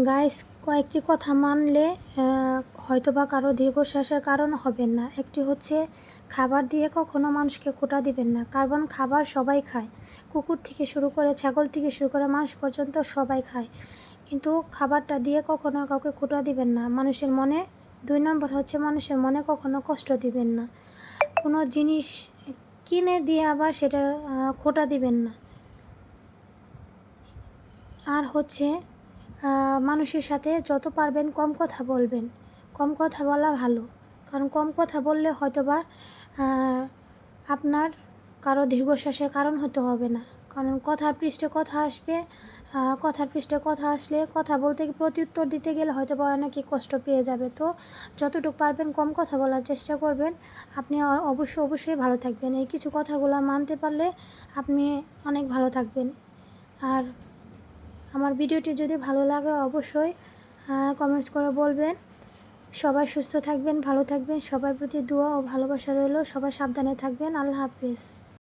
Guys, কয়েকটি কথা মানলে হয়তোবা কারো দীর্ঘশ্বাসের কারণ হবেন না। একটি হচ্ছে, খাবার দিয়ে কখনো মানুষকে খোঁটা দিবেন না, কারণ খাবার সবাই খায়। কুকুর থেকে শুরু করে, ছাগল থেকে শুরু করে মানুষ পর্যন্ত সবাই খায়, কিন্তু খাবারটা দিয়ে কখনো কাউকে খোঁটা দিবেন না মানুষের মনে। 2 নম্বর হচ্ছে, মানুষের মনে কখনো কষ্ট দিবেন না। কোনো জিনিস কিনে দিয়ে আবার সেটা খোঁটা দিবেন না। আর হচ্ছে, মানুষের সাথে যত পারবেন কম কথা বলবেন। কম কথা বলা ভালো, কারণ কম কথা বললে হয়তোবা আপনার কারো দীর্ঘশ্বাসের কারণ হতে হবে না। কারণ কথার পৃষ্ঠে কথা আসবে, কথার পৃষ্ঠে কথা আসলে কথা বলতে প্রত্যুত্তর দিতে গেলে হয়তোবা অনেকেই কষ্ট পেয়ে যাবে। তো যতটুকু পারবেন কম কথা বলার চেষ্টা করবেন। আপনি অবশ্যই ভালো থাকবেন। এই কিছু কথাগুলো মানতে পারলে আপনি অনেক ভালো থাকবেন। আর আমার ভিডিওটি যদি ভালো লাগে অবশ্যই কমেন্টস করে বলবেন। সবাই সুস্থ থাকবেন, ভালো থাকবেন। সবার প্রতি দোয়া ও ভালোবাসা রইল। সবাই সাবধানে থাকবেন। আল্লাহ হাফেজ।